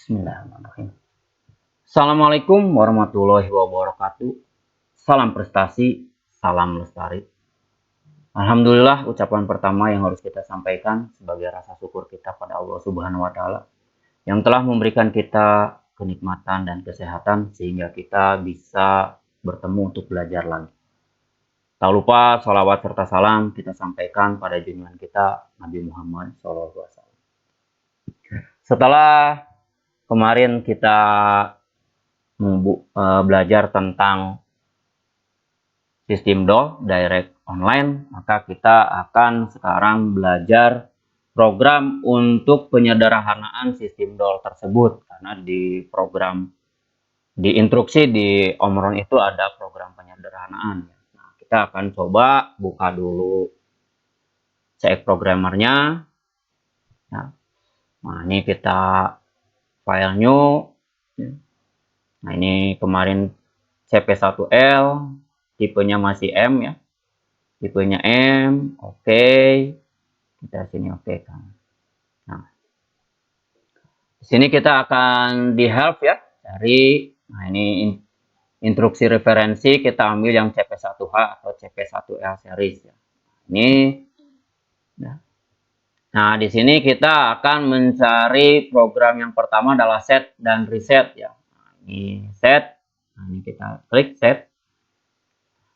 Bismillahirrahmanirrahim. Assalamualaikum warahmatullahi wabarakatuh. Salam prestasi, salam lestari. Alhamdulillah, ucapan pertama yang harus kita sampaikan sebagai rasa syukur kita pada Allah Subhanahu wa Ta'ala yang telah memberikan kita kenikmatan dan kesehatan sehingga kita bisa bertemu untuk belajar lagi. Tak lupa salawat serta salam kita sampaikan pada junjungan kita Nabi Muhammad SAW. Setelah kemarin kita belajar tentang sistem DOL direct online, maka kita akan sekarang belajar program untuk penyederhanaan sistem DOL tersebut, karena di program di instruksi di Omron itu ada program penyederhanaan. Nah, kita akan coba buka dulu CX programmernya. Nah, ini kita file new. Nah, ini kemarin CP1L, tipenya masih M ya. Tipenya M, oke. Kita sini oke kan. Nah, di sini kita akan di help ya, dari nah ini instruksi referensi kita ambil yang CP1H atau CP1L series ya. Ini ya. Nah, di sini kita akan mencari program yang pertama adalah set dan reset ya. Ini set, nah ini kita klik set.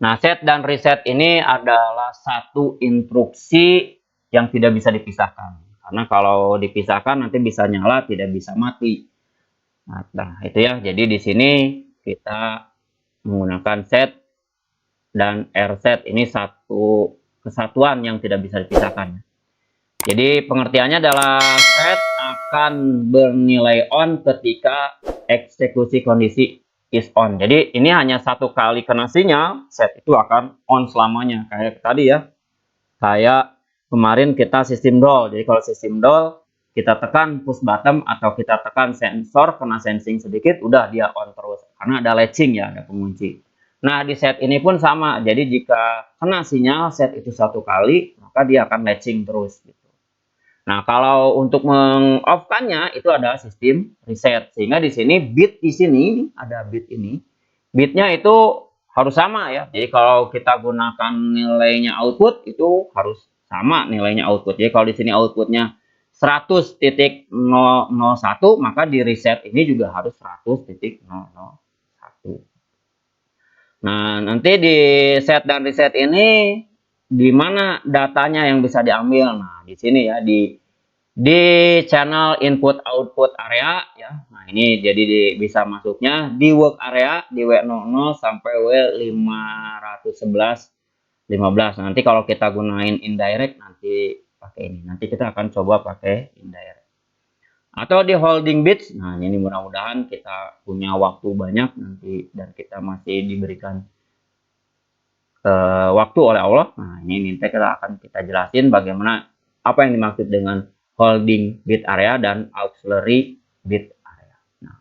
Nah, set dan reset ini adalah satu instruksi yang tidak bisa dipisahkan. Karena kalau dipisahkan nanti bisa nyala, tidak bisa mati. Nah, itu ya. Jadi di sini kita menggunakan set dan reset. Ini satu kesatuan yang tidak bisa dipisahkan. Jadi pengertiannya adalah set akan bernilai on ketika eksekusi kondisi is on. Jadi ini hanya satu kali kena sinyal, set itu akan on selamanya. Kayak tadi ya, kayak kemarin kita sistem DOL. Jadi kalau sistem DOL kita tekan push button atau kita tekan sensor kena sensing sedikit, udah dia on terus. Karena ada latching ya, ada pengunci. Nah, di set ini pun sama. Jadi jika kena sinyal set itu satu kali, maka dia akan latching terus. Nah, kalau untuk meng-off-kannya itu ada sistem reset. Sehingga di sini bit di sini ada bit ini. Bitnya itu harus sama ya. Jadi kalau kita gunakan nilainya output itu harus sama nilainya output. Jadi kalau di sini outputnya 100.001 maka di reset ini juga harus 100.001. Nah, nanti di set dan reset ini di mana datanya yang bisa diambil. Nah, di sini ya di channel input output area ya. Nah, ini jadi bisa masuknya di work area di W00 sampai W511 15. Nanti kalau kita gunain indirect nanti pakai ini. Nanti kita akan coba pakai indirect. Atau di holding bits. Nah, ini mudah-mudahan kita punya waktu banyak nanti dan kita masih diberikan waktu oleh Allah. Nah, ini nanti kita jelasin bagaimana apa yang dimaksud dengan holding bit area dan auxiliary bit area. Nah,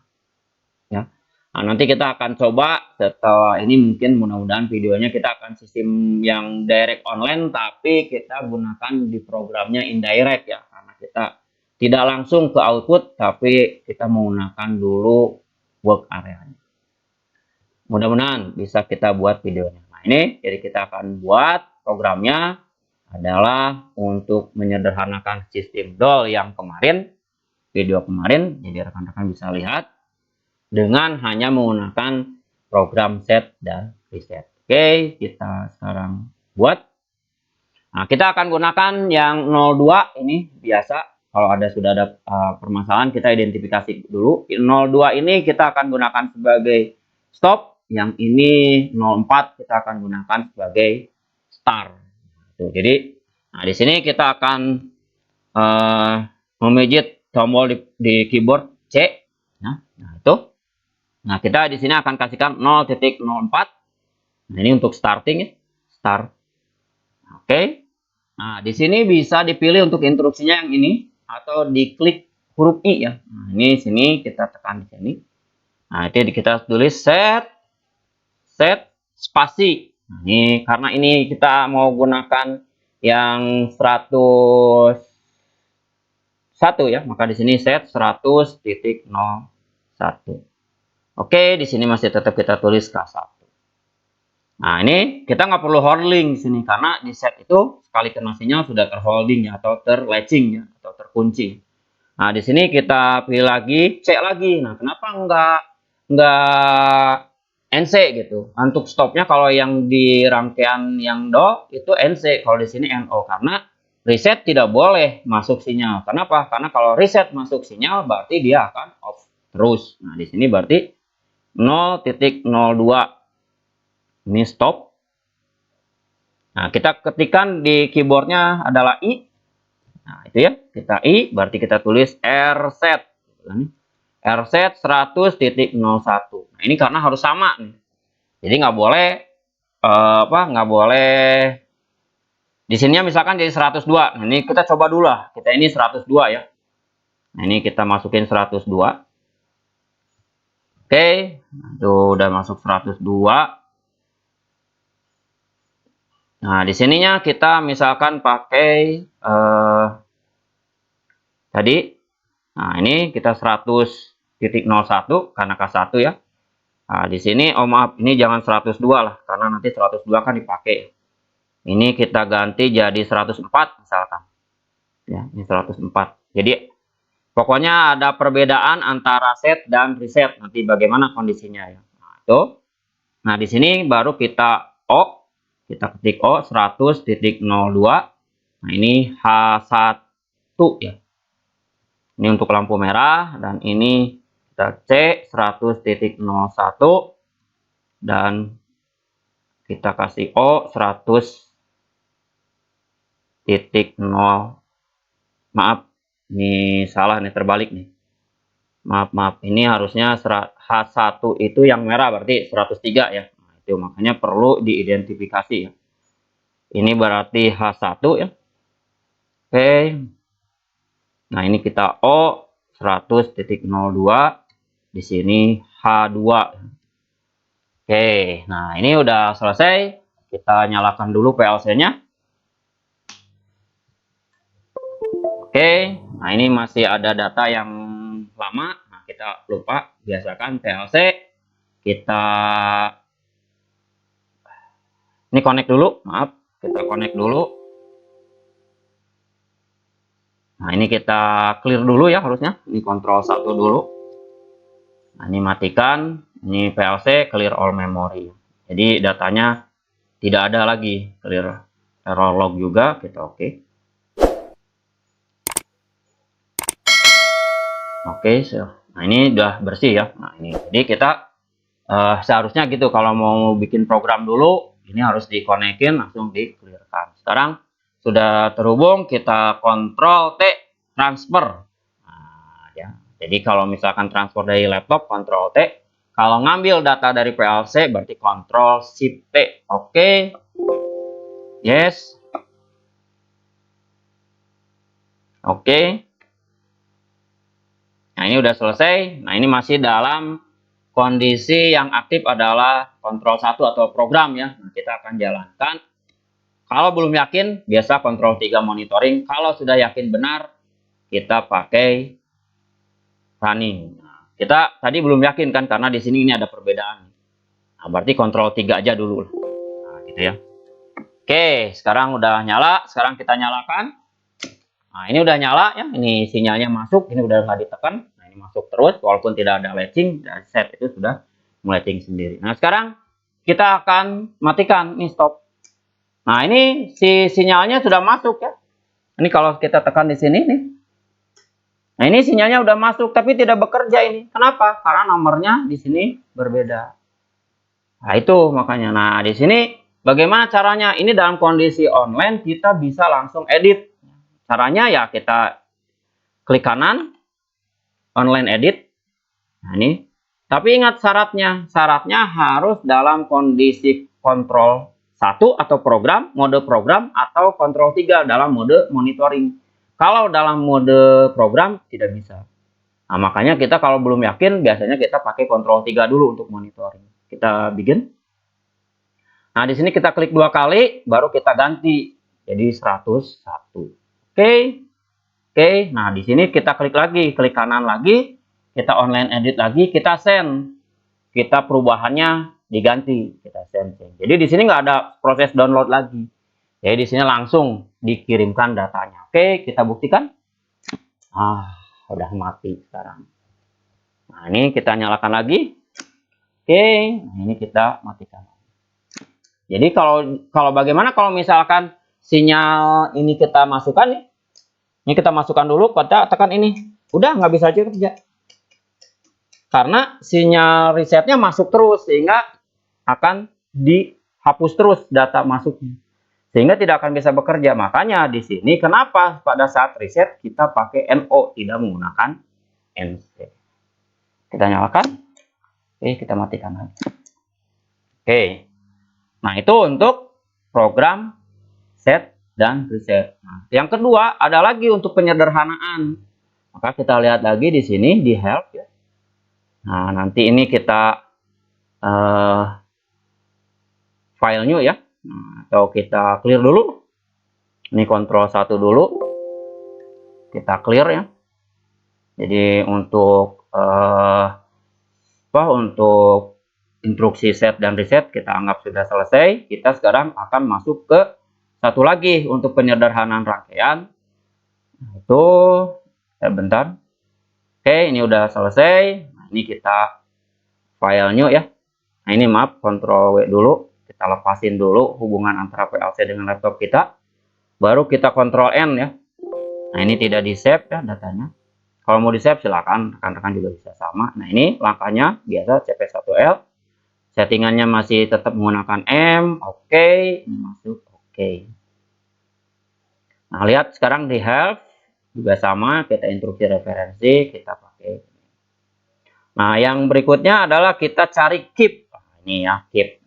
ya. Nah, nanti kita akan coba setelah ini mungkin mudah-mudahan videonya kita akan sistem yang direct online tapi kita gunakan di programnya indirect ya, karena kita tidak langsung ke output tapi kita menggunakan dulu work area-nya. Mudah-mudahan bisa kita buat videonya. Nah, ini jadi kita akan buat programnya adalah untuk menyederhanakan sistem DOL yang kemarin, video kemarin, jadi rekan-rekan bisa lihat dengan hanya menggunakan program set dan reset. Oke, kita sekarang buat. Nah, kita akan gunakan yang 02 ini biasa. Kalau sudah ada permasalahan kita identifikasi dulu. 02 ini kita akan gunakan sebagai stop. Yang ini 04 kita akan gunakan sebagai start. Tuh, jadi nah di sini kita akan memijit tombol di keyboard C. Nah itu. Nah, kita di sini akan kasihkan 0.04. Nah, ini untuk starting ya. Start. Oke. Nah, di sini bisa dipilih untuk instruksinya yang ini atau diklik huruf I ya. Nah, ini sini kita tekan di sini. Nah, itu kita tulis set spasi. Nah, ini karena ini kita mau gunakan yang 100 1 ya, maka di sini set 100.01. Oke, di sini masih tetap kita tulis K1. Nah, ini kita nggak perlu holding di sini karena di set itu sekali kena sinyal sudah terholding ya, atau terlatching ya, atau terkunci. Nah, di sini kita pilih lagi, cek lagi. Nah, kenapa nggak NC gitu? Untuk stopnya kalau yang di rangkaian yang do itu NC, kalau di sini NO, karena reset tidak boleh masuk sinyal. Kenapa? Karena kalau reset masuk sinyal berarti dia akan off terus. Nah, di sini berarti 0.02 ini stop. Nah, kita ketikkan di keyboardnya adalah I. Nah, itu ya, kita I, berarti kita tulis RSet. RSet 100.01. Nah, ini karena harus sama nih. Jadi nggak boleh nggak boleh di sininya misalkan jadi 102. Nah, ini kita coba dulu lah. Kita ini 102 ya. Nah, ini kita masukin 102. Oke, itu udah masuk 102. Nah, di sininya kita misalkan pakai tadi. Nah, ini kita 100.01 karena K1 ya. Nah, di sini maaf, ini jangan 102 lah karena nanti 102 kan dipakai. Ini kita ganti jadi 104 misalkan. Ya, ini 104. Jadi pokoknya ada perbedaan antara set dan reset. Nanti bagaimana kondisinya ya. Nah, itu. Nah, di sini baru kita O. Kita ketik O 100.02. Nah, ini H1 ya. Ini untuk lampu merah dan ini kita C 100.01 dan kita kasih O 100.0. Maaf, ini salah nih, terbalik nih. Maaf, ini harusnya H1 itu yang merah berarti 103 ya. Nah, itu makanya perlu diidentifikasi ya. Ini berarti H1 ya. Oke. Nah, ini kita O 100.02, di sini H2. Oke, nah ini udah selesai. Kita nyalakan dulu PLC-nya. Oke, nah ini masih ada data yang lama. Nah, kita lupa, biasakan PLC. Kita ini connect dulu, maaf. Kita connect dulu. Nah, ini kita clear dulu ya harusnya. Ini control 1 dulu. Nah, ini matikan. Ini PLC clear all memory. Jadi datanya tidak ada lagi. Clear error log juga. Kita oke. Oke, nah ini udah bersih ya. Nah, ini jadi kita seharusnya gitu kalau mau bikin program dulu, ini harus dikonekin langsung di clearkan. Sekarang sudah terhubung, kita Ctrl T transfer. Nah, ya. Jadi kalau misalkan transfer dari laptop Ctrl T, kalau ngambil data dari PLC berarti Ctrl Shift T. Oke. Yes. Oke. Nah, ini udah selesai. Nah, ini masih dalam kondisi yang aktif adalah kontrol 1 atau program ya. Nah, kita akan jalankan. Kalau belum yakin, biasa kontrol 3 monitoring. Kalau sudah yakin benar, kita pakai running. Nah, kita tadi belum yakin kan, karena di sini ini ada perbedaan. Nah, berarti kontrol 3 aja dulu. Nah, gitu ya. Oke, sekarang udah nyala. Sekarang kita nyalakan. Nah, ini udah nyala ya. Ini sinyalnya masuk. Ini udah nggak ditekan. Nah, ini masuk terus walaupun tidak ada latching. Dan set itu sudah melatching sendiri. Nah, sekarang kita akan matikan. Ini stop. Nah, ini si sinyalnya sudah masuk ya. Ini kalau kita tekan di sini nih. Nah, ini sinyalnya udah masuk tapi tidak bekerja ini. Kenapa? Karena nomornya di sini berbeda. Nah, itu makanya. Nah, di sini bagaimana caranya? Ini dalam kondisi online kita bisa langsung edit. Caranya ya kita klik kanan, online edit. Nah, ini. Tapi ingat syaratnya. Syaratnya harus dalam kondisi kontrol 1 atau mode program, atau kontrol 3 dalam mode monitoring. Kalau dalam mode program tidak bisa. Nah, makanya kita kalau belum yakin, biasanya kita pakai kontrol 3 dulu untuk monitoring. Kita bikin. Nah, di sini kita klik 2 kali, baru kita ganti jadi 101. Oke. Oke, nah di sini kita klik lagi, klik kanan lagi, kita online edit lagi, kita send. Kita perubahannya diganti, kita send. Jadi di sini nggak ada proses download lagi. Jadi di sini langsung dikirimkan datanya. Oke, kita buktikan. Udah mati sekarang. Nah, ini kita nyalakan lagi. Oke, ini kita matikan. Jadi kalau bagaimana kalau misalkan sinyal ini kita masukkan nih. Ini kita masukkan dulu, kita tekan ini. Udah nggak bisa aja kerja. Karena sinyal resetnya masuk terus sehingga akan dihapus terus data masuknya. Sehingga tidak akan bisa bekerja. Makanya di sini kenapa pada saat reset kita pakai NO, tidak menggunakan NC. Kita nyalakan. Oke, kita matikan lagi. Oke. Nah, itu untuk program set dan reset. Nah, yang kedua ada lagi untuk penyederhanaan. Maka kita lihat lagi di sini di help ya. Nah, nanti ini kita file new ya. Nah, atau kita clear dulu. Ini Ctrl 1 dulu. Kita clear ya. Jadi untuk untuk instruksi set dan reset kita anggap sudah selesai. Kita sekarang akan masuk ke satu lagi untuk penyederhanaan rangkaian. Itu bentar. Oke, ini udah selesai. Nah, ini kita file new ya. Nah, ini maaf, Ctrl W dulu. Kita lepasin dulu hubungan antara PLC dengan laptop kita. Baru kita Ctrl N ya. Nah, ini tidak di save ya datanya. Kalau mau di save silakan, rekan-rekan juga bisa sama. Nah, ini langkahnya biasa CP1L. Settingannya masih tetap menggunakan M. Oke, ini masuk. Oke. Nah, lihat sekarang di help juga sama, kita instruksi referensi, kita pakai. Nah, yang berikutnya adalah kita cari keep. Nah, ini ya, keep.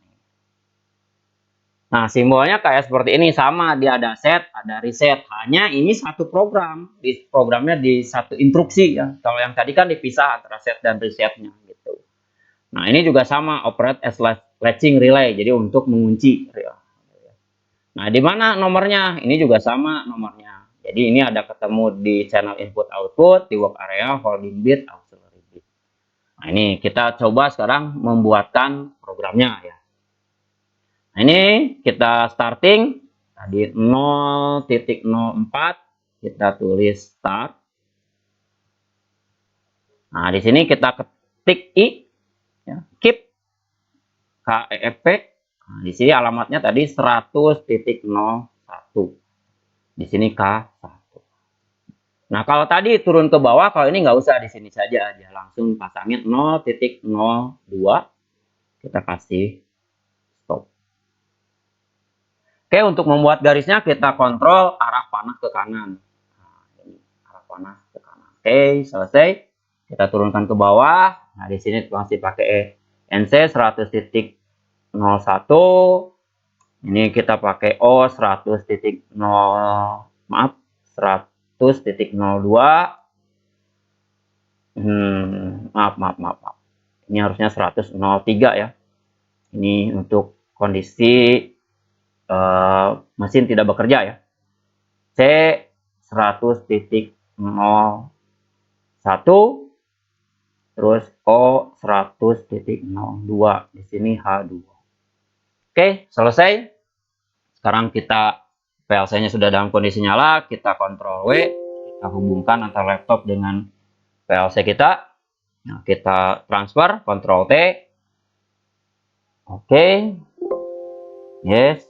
Nah, simbolnya kayak seperti ini, sama, dia ada set, ada reset. Hanya ini satu program, programnya di satu instruksi ya. Kalau yang tadi kan dipisah antara set dan resetnya gitu. Nah, ini juga sama, operate as latching relay, jadi untuk mengunci. Nah, di mana nomornya? Ini juga sama nomornya. Jadi ini ada ketemu di channel input output, di work area, holding bit, auxiliary bit. Nah, ini kita coba sekarang membuatkan programnya ya. Nah, ini kita starting tadi 0.04, kita tulis start. Nah, di sini kita ketik I ya, keep KEFP. Nah, di sini alamatnya tadi 100.01. Di sini K1. Nah, kalau tadi turun ke bawah, kalau ini nggak usah, di sini saja aja. Langsung pasangin 0.02. Kita kasih stop. Oke, untuk membuat garisnya kita kontrol arah panah ke kanan. Nah, ini arah panah ke kanan. Oke, selesai. Kita turunkan ke bawah. Nah, di sini masih pakai NC 100.01. Ini kita pakai O 100.0, maaf, 100.02. Maaf. Ini harusnya 100.03 ya. Ini untuk kondisi mesin tidak bekerja ya. C 100.01, terus O 100.02. Di sini H2. Oke, selesai. Sekarang kita PLC-nya sudah dalam kondisi nyala, kita Ctrl W, kita hubungkan antara laptop dengan PLC kita. Nah, kita transfer, Ctrl T. Oke. Yes.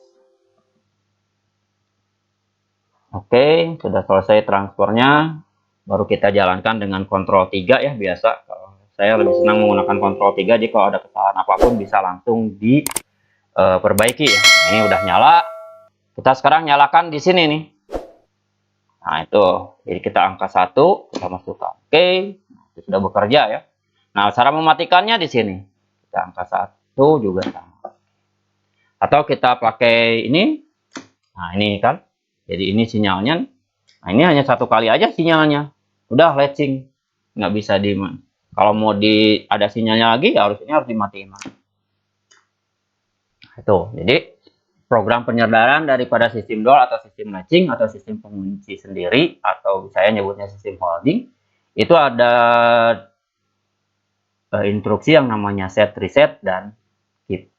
Oke, sudah selesai transfernya. Baru kita jalankan dengan Ctrl 3 ya, biasa. Saya lebih senang menggunakan Ctrl 3, jadi kalau ada kesalahan apapun bisa langsung diperbaiki ya. Nah, ini udah nyala. Kita sekarang nyalakan di sini nih. Nah, itu. Jadi kita angka 1, kita masukkan. Oke, itu sudah bekerja ya. Nah, cara mematikannya di sini. Kita angka 1 juga sama. Atau kita pakai ini. Nah, ini kan. Jadi ini sinyalnya. Nah, ini hanya satu kali aja sinyalnya. Udah latching. Nggak bisa di. Kalau mau ada sinyalnya lagi, ya harusnya harus dimatiin. Itu. Jadi program penyederhanaan daripada sistem DOL atau sistem matching atau sistem pengunci sendiri, atau saya nyebutnya sistem holding, itu ada instruksi yang namanya set, reset, dan keep.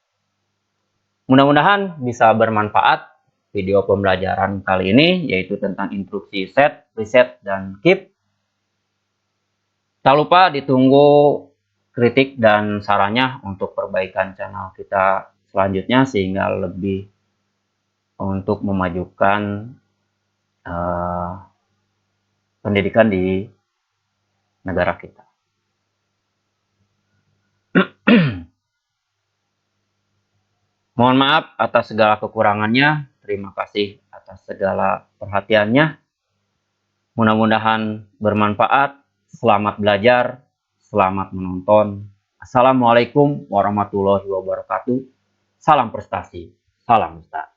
Mudah-mudahan bisa bermanfaat video pembelajaran kali ini, yaitu tentang instruksi set, reset, dan keep. Tak lupa ditunggu kritik dan sarannya untuk perbaikan channel kita selanjutnya, sehingga lebih untuk memajukan pendidikan di negara kita. Mohon maaf atas segala kekurangannya. Terima kasih atas segala perhatiannya. Mudah-mudahan bermanfaat. Selamat belajar, selamat menonton. Assalamualaikum warahmatullahi wabarakatuh. Salam prestasi, salam Ustaz.